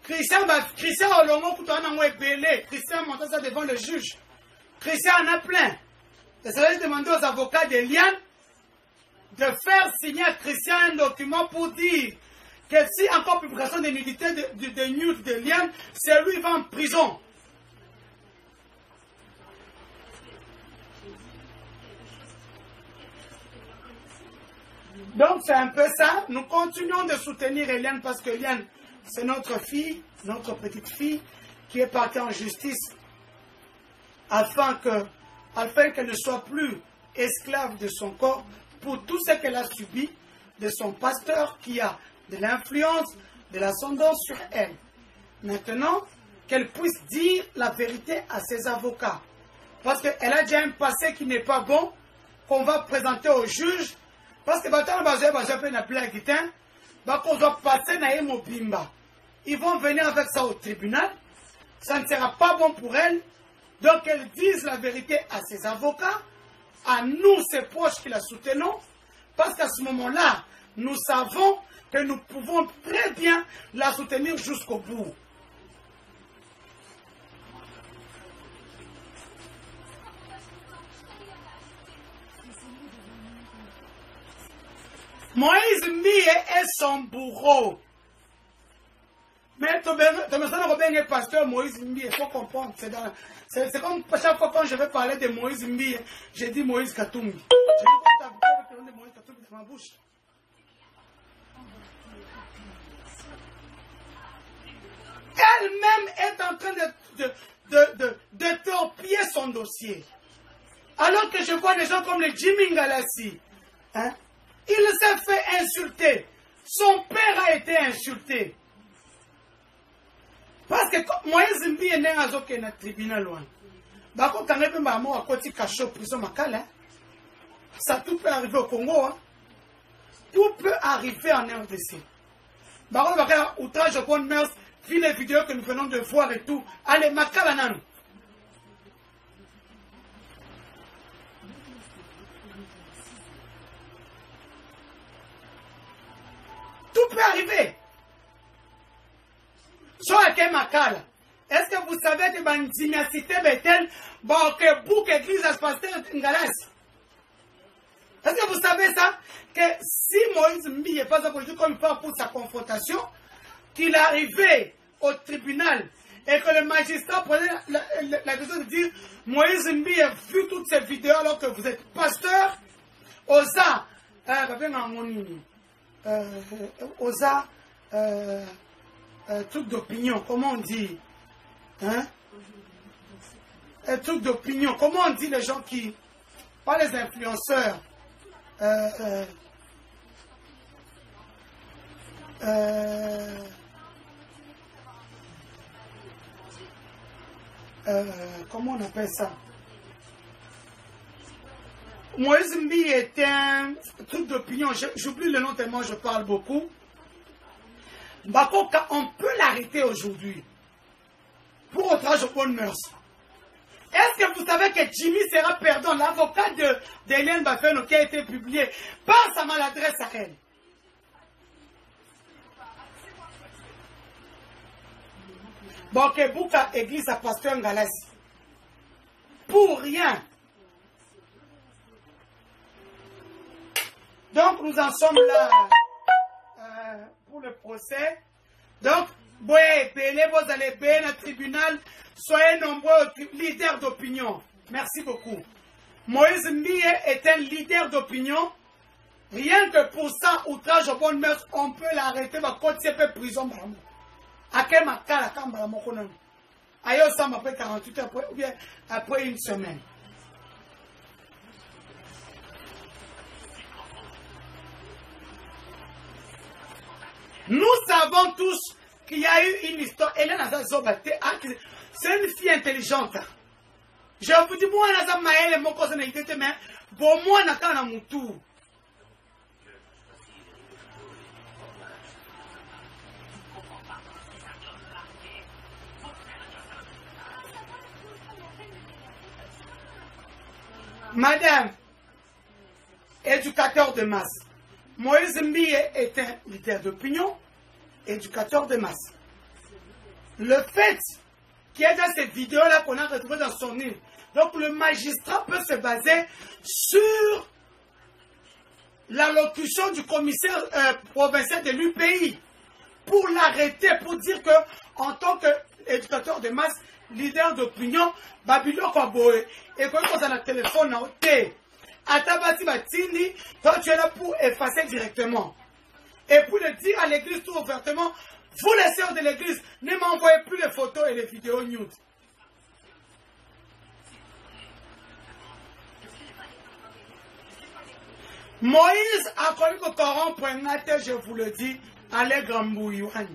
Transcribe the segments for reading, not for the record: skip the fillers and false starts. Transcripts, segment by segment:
Christian Olongo, Christian monte ça devant le juge. Christian en a plein. Et ça va demander aux avocats de Liane de faire signer à Christian un document pour dire que si encore publication de nudité de nude de Liane, c'est lui qui va en prison. Donc c'est un peu ça. Nous continuons de soutenir Eliane parce que Eliane, c'est notre fille, notre petite fille, qui est partie en justice afin qu'elle ne soit plus esclave de son corps pour tout ce qu'elle a subi de son pasteur qui a de l'influence, de l'ascendance sur elle. Maintenant, qu'elle puisse dire la vérité à ses avocats. Parce qu'elle a déjà un passé qui n'est pas bon, qu'on va présenter au juge. Parce que ils vont venir avec ça au tribunal. Ça ne sera pas bon pour elle. Donc, qu'elle dise la vérité à ses avocats, à nous, ses proches qui la soutenons. Parce qu'à ce moment-là, nous savons que nous pouvons très bien la soutenir jusqu'au bout. Moïse Mbie est son bourreau. Mais tu me pasteur Moïse Mbie, il faut comprendre. C'est comme chaque fois quand je vais parler de Moïse Mbie, je dis Moïse Katumbi. Je dis quand tu as vu Moïse Katumbi dans ma bouche. Elle-même est en train de torpiller son dossier. Alors que je vois des gens comme le Jimmy Ngalassi. Hein? Il s'est fait insulter. Son père a été insulté. Parce que Moïse Mbie est né à un tribunal. Ça tout peut arriver au Congo. Hein? Tout peut arriver en RDC. Outrage au compte mœurs, vu les vidéos que nous venons de voir et tout. Allez, Makalanan. Tout peut arriver. Est-ce que vous savez que la cité Bethel, que Bouk église à pasteur Ngalas? Est-ce que vous savez ça? Que si Moïse Mbie n'est pas approché comme il faut pour sa confrontation, qu'il arrivait au tribunal et que le magistrat prenait la décision de dire Moïse Mbie a vu toutes ces vidéos alors que vous êtes pasteur, osa, truc d'opinion, comment on dit? Hein? Un truc d'opinion, comment on dit les gens qui, pas les influenceurs, comment on appelle ça? Moïse Mbie est un truc d'opinion, j'oublie le nom tellement je parle beaucoup. Bakoka, on peut l'arrêter aujourd'hui pour outrage aux bonnes mœurs. Est-ce que vous savez que Jimmy sera perdant, l'avocat d'Hélène Bafeno qui a été publié par sa maladresse à elle? Bon, que Bouka église à pasteur Ngalassi. Pour rien. Donc nous en sommes là pour le procès. Donc, vous allez bien au tribunal, soyez nombreux leaders d'opinion. Merci beaucoup. Moïse Mbie est un leader d'opinion. Rien que pour ça, outrage aux bonnes mœurs, on peut l'arrêter, va continuer à prison. Après 48 heures, ou bien après une semaine. Nous savons tous qu'il y a eu une histoire. C'est une fille intelligente. Je vous dis, moi, je suis mon cousin, mais bon, moi, je suis un moutou. Madame, éducateur de masse. Moïse Mbie est un leader d'opinion, éducateur de masse. Le fait qu'il y ait dans cette vidéo-là qu'on a retrouvée dans son île, donc le magistrat peut se baser sur l'allocution du commissaire provincial de l'UPI pour l'arrêter, pour dire que en tant qu'éducateur de masse, leader d'opinion, Babylon Kaboé, et quand on a le téléphone, Atabati Batini, toi tu es là pour effacer directement. Et pour le dire à l'église tout ouvertement, vous les sœurs de l'église, ne m'envoyez plus les photos et les vidéos nudes. Moïse a connu que corrompre, je vous le dis, allègre Mbouyouen.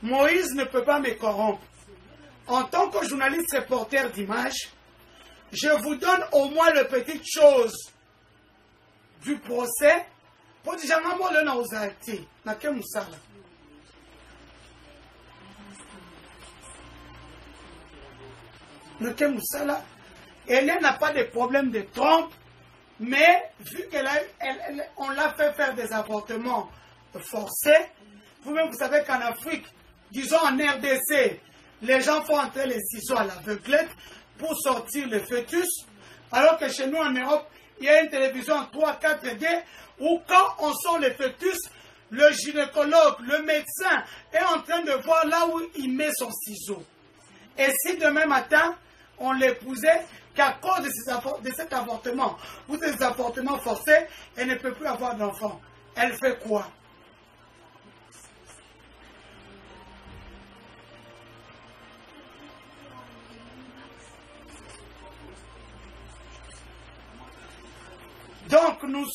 Moïse ne peut pas me corrompre. En tant que journaliste reporter d'images, je vous donne au moins les petites choses du procès pour dire que je ne sais pas. Elle n'a pas de problème de trompe, mais vu qu'on l'a fait faire des avortements forcés, vous-même vous savez qu'en Afrique, disons en RDC, les gens font entrer les ciseaux à l'aveuglette pour sortir le fœtus, alors que chez nous en Europe, il y a une télévision en 3-4D où quand on sort le fœtus, le gynécologue, le médecin est en train de voir là où il met son ciseau. Et si demain matin, on l'épousait, qu'à cause de cet avortement ou de ces avortements forcés, elle ne peut plus avoir d'enfant. Elle fait quoi? Donc, nous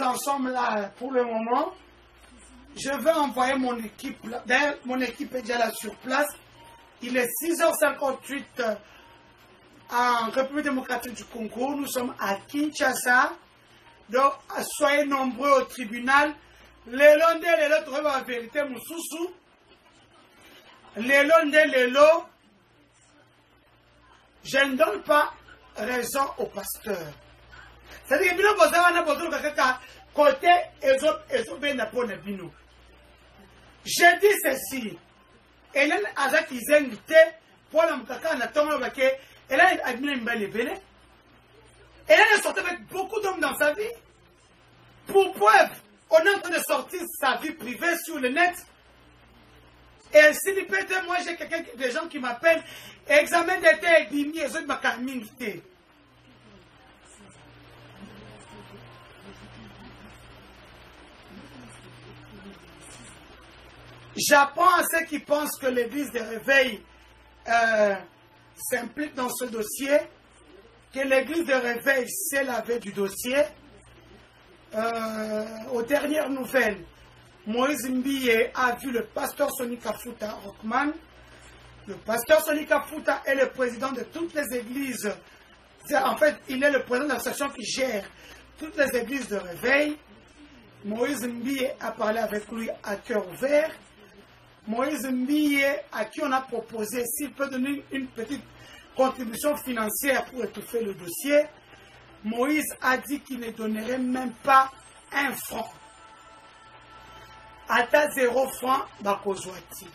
en sommes là pour le moment. Je vais envoyer mon équipe. D'ailleurs, mon équipe est déjà là sur place. Il est 6h58 en République démocratique du Congo. Nous sommes à Kinshasa. Donc, soyez nombreux au tribunal. Les Londais, les lots, trouvent la vérité, Moussoussou. Les Londais, les lots. Je ne donne pas raison au pasteur. C'est-à-dire que nous côté je dis ceci. Hélène Azak is invité pour la Mukaka na Tonga Baké. Hélène a admis une belle Hélène est sortie avec beaucoup d'hommes dans sa vie. Pour preuve, on est en train de sortir sa vie privée sur le net. Et s'il peut être, moi j'ai des gens qui m'appellent, examen d'été et bimi et autres macarminité. J'apprends à ceux qui pensent que l'église de réveil s'implique dans ce dossier, que l'église de réveil s'est lavée du dossier. Aux dernières nouvelles, Moïse Mbiye a vu le pasteur Sonny Kafuta Rockman. Le pasteur Sonny Kafuta est le président de toutes les églises. En fait, il est le président de l'association qui gère toutes les églises de réveil. Moïse Mbiye a parlé avec lui à cœur ouvert. Moïse Mbiye, à qui on a proposé s'il peut donner une petite contribution financière pour étouffer le dossier, Moïse a dit qu'il ne donnerait même pas un franc. Ata 0 franc Bakozwati.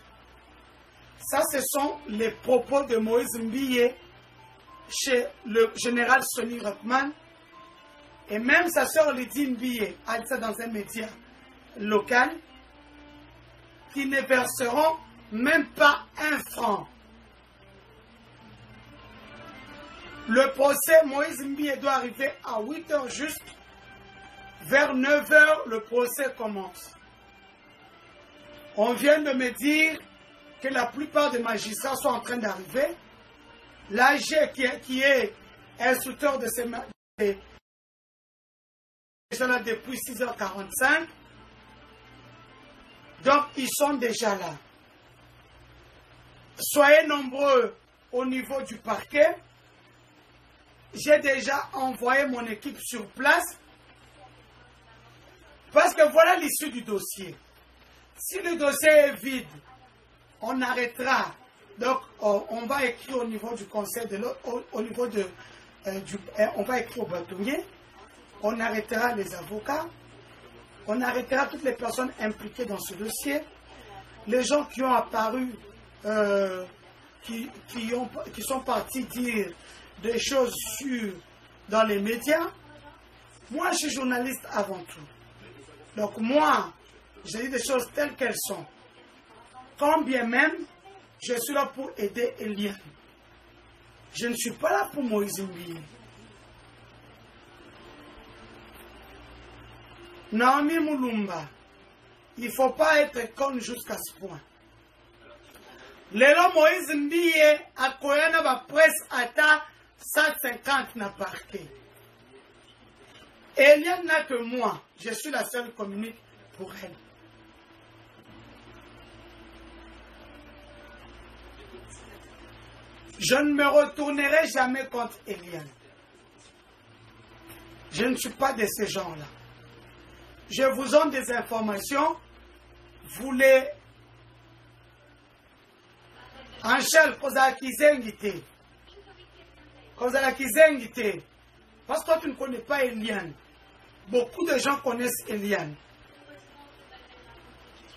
Ça, ce sont les propos de Moïse Mbiye chez le général Sonny Rockman. Et même sa sœur Lydie Mbiye a dit ça dans un média local, qui ne verseront même pas un franc. Le procès, Moïse Mbiye doit arriver à 8 h juste. Vers 9 h, le procès commence. On vient de me dire que la plupart des magistrats sont en train d'arriver. L'AG qui est instructeur de ces magistrats là depuis 6h45. Donc, ils sont déjà là. Soyez nombreux au niveau du parquet. J'ai déjà envoyé mon équipe sur place. Parce que voilà l'issue du dossier. Si le dossier est vide, on arrêtera. Donc, on va écrire au niveau du conseil de l'autre, au niveau de... on va écrire au bâtonnier. On arrêtera les avocats. On arrêtera toutes les personnes impliquées dans ce dossier. Les gens qui ont apparu qui sont partis dire des choses dans les médias. Moi, je suis journaliste avant tout. Donc moi, je dis des choses telles qu'elles sont. Quand bien même, je suis là pour aider Eliane. Je ne suis pas là pour Moïse Mbiye. Naomi Mulumba, il ne faut pas être con jusqu'à ce point. Lelo Moïse Mbiye a koyana ba presse ata 150 na parquet. Eliane n'a que moi. Je suis la seule communique pour elle. Je ne me retournerai jamais contre Eliane. Je ne suis pas de ces gens-là. Je vous donne des informations. Vous les... Angèle, parce que toi, tu ne connais pas Eliane. Beaucoup de gens connaissent Eliane.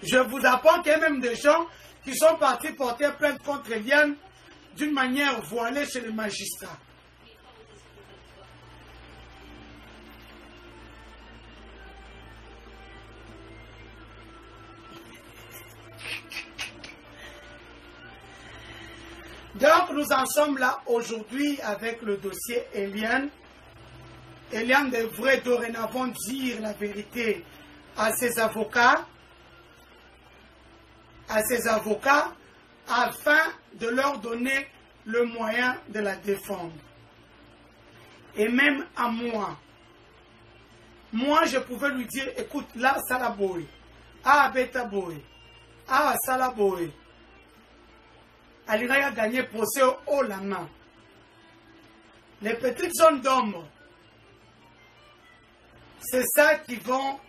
Je vous apprends qu'il y a même des gens qui sont partis porter plainte contre Eliane d'une manière voilée chez les magistrats. Donc nous en sommes là aujourd'hui avec le dossier Eliane. Eliane devrait dorénavant dire la vérité à ses avocats, afin de leur donner le moyen de la défendre. Et même à moi. Moi, je pouvais lui dire, écoute, là, Salaboy, ah, Beta Boy, ah, Salaboy. Alira a gagné procès au la main. Les petites zones d'ombre, c'est ça qui vont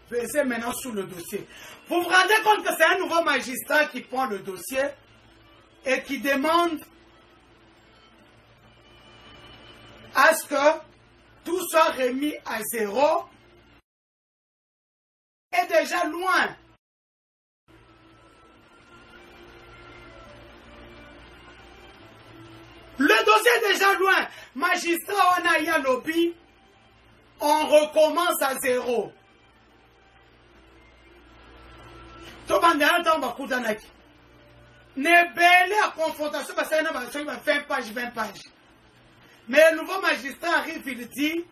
peser maintenant sur le dossier. Vous vous rendez compte que c'est un nouveau magistrat qui prend le dossier et qui demande à ce que tout soit remis à zéro et déjà loin. Le dossier est déjà loin. Magistrat, on a eu un lobby. On recommence à zéro. Tout le monde n'est pas à confrontation parce qu'il y a 20 pages. Mais le nouveau magistrat arrive, il dit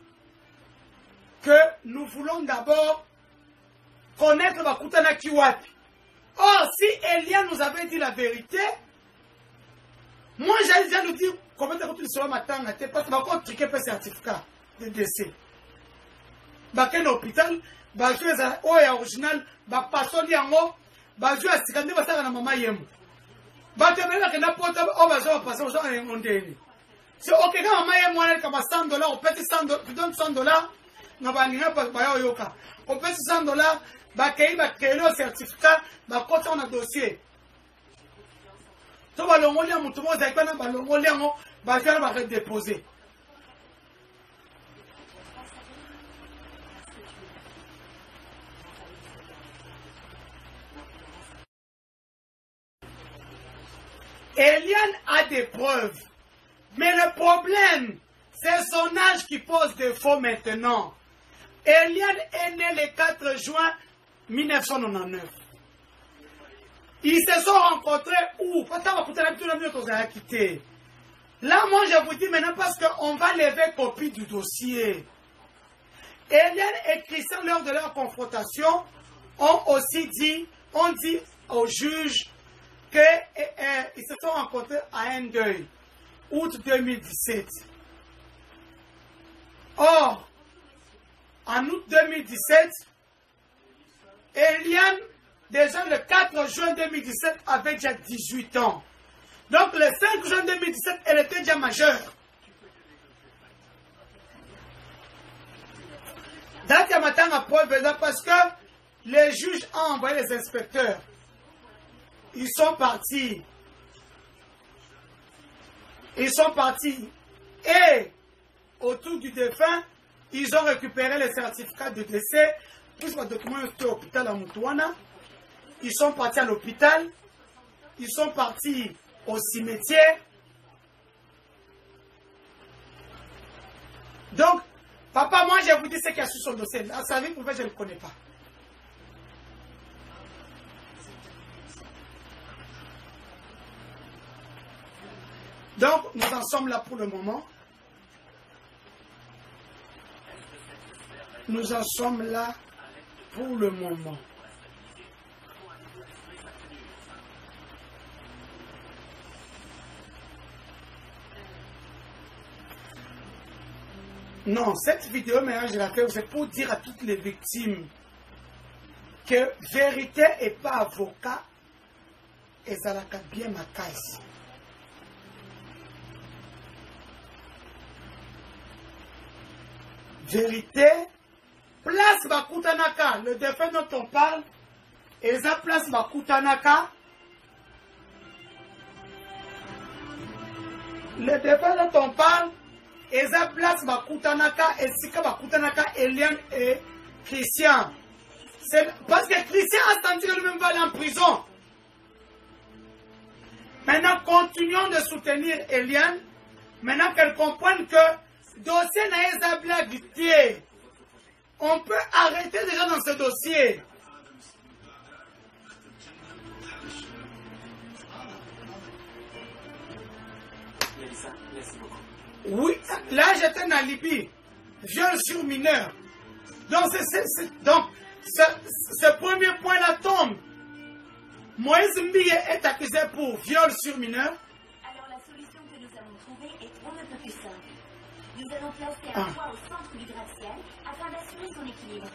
que nous voulons d'abord connaître Bakutana Kiwapi. Or, si Eliane nous avait dit la vérité, moi j'allais déjà nous dire combien de temps tu seras matin, parce que je vais triquer le certificat de décès. Baken hôpital, bazu eza oya original, ba pasoli yango, bazu asikande basaka na mama yemu. Batebela ke na pota o bazo passer aux gens en ndeni. C'est OK quand mama yemu wana ka $100, on peut $100, tu donnes $100, na ba ninga ba yo yoka. On peut $100, ba kei ba kelo certificat, ba kota na dossier. To ba longolia mutu mo za kana ba longolia ngo, ba faire ba redéposer. Eliane a des preuves. Mais le problème, c'est son âge qui pose défaut maintenant. Eliane est née le 4 juin 1999. Ils se sont rencontrés où? Là, moi, je vous dis maintenant parce qu'on va lever copie du dossier. Eliane et Christian, lors de leur confrontation, ont aussi dit, on dit au juge qu'ils se sont rencontrés à un deuil, août 2017. Or, en août 2017, Eliane, déjà le 4 juin 2017, avait déjà 18 ans. Donc le 5 juin 2017, elle était déjà majeure. Date à matin à preuve parce que les juges ont envoyé les inspecteurs. Ils sont partis. Ils sont partis. Et autour du défunt, ils ont récupéré les certificats de décès. Tous les documents étaient à l'hôpital à Moutouana. Ils sont partis à l'hôpital. ils sont partis au cimetière. Donc, papa, moi, je vous dis ce qu'il y a sur son dossier. Vous savez pourquoi je ne le connais pas. Donc, nous en sommes là pour le moment. Nous en sommes là pour le moment. Non, cette vidéo, maintenant, je la fais, c'est pour dire à toutes les victimes que vérité et pas avocat, et ça la bien ma case. Vérité, place Bakutanaka, le défunt dont on parle, et ça place Bakutanaka. Le défunt dont on parle, et ça place Bakutanaka, et Sika Bakutanaka, Eliane et Christian. Parce que Christian a senti que lui-même va aller en prison. Maintenant, continuons de soutenir Eliane. Maintenant qu'elle comprenne que dossier n'a pas blague. On peut arrêter déjà dans ce dossier. Oui, là j'étais en Libye. Viol sur mineur. Donc, ce premier point-là tombe. Moïse Mbie est accusé pour viol sur mineur. Alors la solution que nous avons trouvée est on ne peut plus simple. Nous allons placer un toit au centre du gratte-ciel afin d'assurer son équilibre.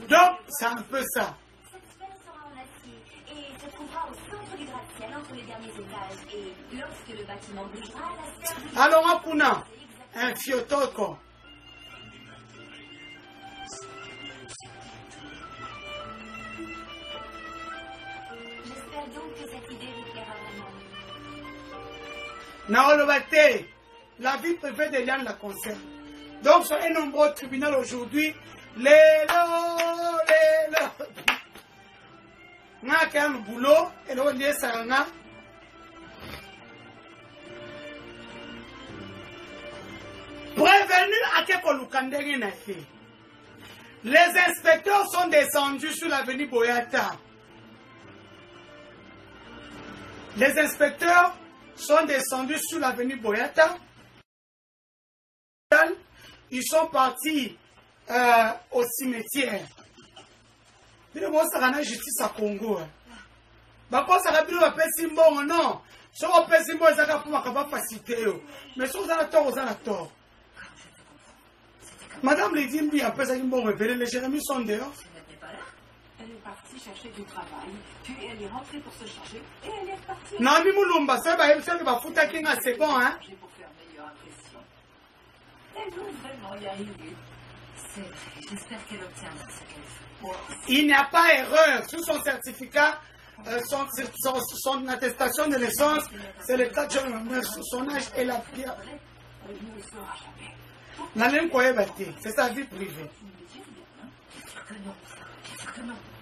Donc, c'est un peu ça. Cette sphère sera en acier et se trouvera au centre du gratte-ciel entre les derniers étages. Et lorsque le bâtiment bougera, la sphère... Alors, Akuna, un fiotoko. J'espère donc que cette idée vous plaira vraiment. Naolobate, la vie privée de Liane la concerne. Donc, soyez nombreux au tribunal aujourd'hui. Lélo. N'a qu'un boulot, et l'on dit ça. Prévenu à Kekolukandegi Nafi. Les inspecteurs sont descendus sur l'avenue Boyata. Les inspecteurs sont descendus sur l'avenue Boyata. Ils sont partis au cimetière. Ils vont se rendre justice à Congo. Bakos a rappelé le Pessimbo, non. Si on Pessimbo, ils ont facilité. Mais si vous avez tort, vous avez tort. Madame Lidimbi a pesé un bon révélé, les Jérémies sont dehors. Elle n'était pas là. Elle est partie chercher du travail, puis elle est rentrée pour se changer, et elle est repartie. Non, Mimoulumba, ça va être ça qui va foutre Kinga, c'est bon, hein? Pour faire meilleure impression. Elle veut vraiment y arriver. C'est vrai, j'espère qu'elle obtiendra ce qu'elle fait. Il n'y a pas erreur. Sur son certificat, son attestation de naissance, c'est le 4 juin, son âge et la pierre. Elle ne le saura jamais. La même quoi c'est sa vie privée.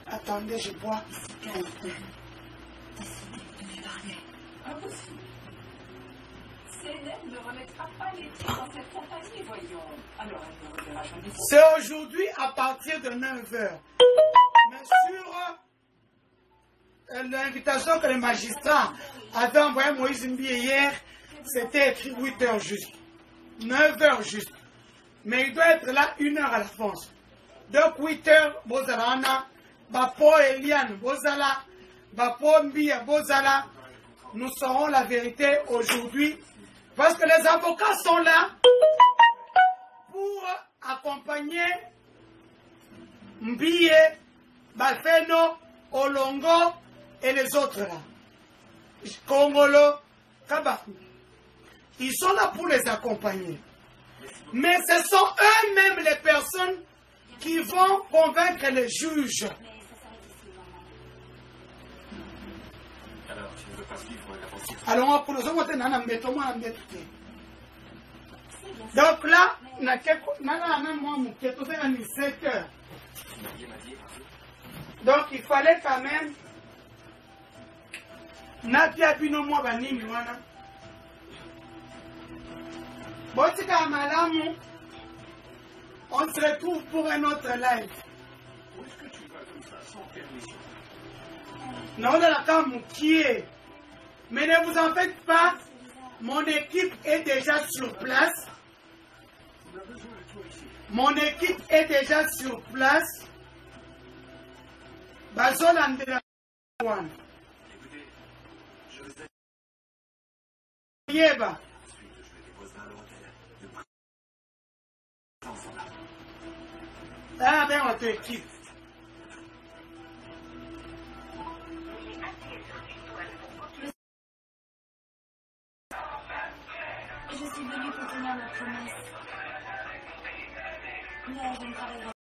Attendez, je bois. Impossible. Célène ne remettra pas les pieds dans cette compagnie, voyons. Alors elle ne reverra jamais. C'est aujourd'hui à partir de 9h. Mais sur l'invitation que le magistrat avait envoyé à Moïse Mbie hier, c'était écrit 8h juste. 9h juste. Mais il doit être là 1 heure à l'avance. Donc 8h, Bozalana, Bapo Eliane, Bozala, Bapo Mbia, Bozala. Nous saurons la vérité aujourd'hui. Parce que les avocats sont là pour accompagner Mbie, Bafeno, Olongo et les autres là. Kongolo, Kabaku. Ils sont là pour les accompagner. Mais ce sont eux-mêmes les personnes qui vont convaincre les juges. Alors, tu ne veux pas suivre l'aventure? Alors, pour nous autres, donc là, donc il fallait quand même napia bino mwa banini wana botika malamu. On se retrouve pour un autre live. Où est-ce que tu vas comme ça, sans permission? Non, la cam qui est. Mais ne vous en faites pas. Mon équipe est déjà sur place. On a besoin de toi ici. Mon équipe est déjà sur place. Bazolandela one. Écoutez, je vous ai... Yeba. Ensuite, je le déposerai à l'hôtel. De près. Ensemble. Ah ben votre équipe. Je suis venue pour tenir ma promesse. Mais je ne travaillerai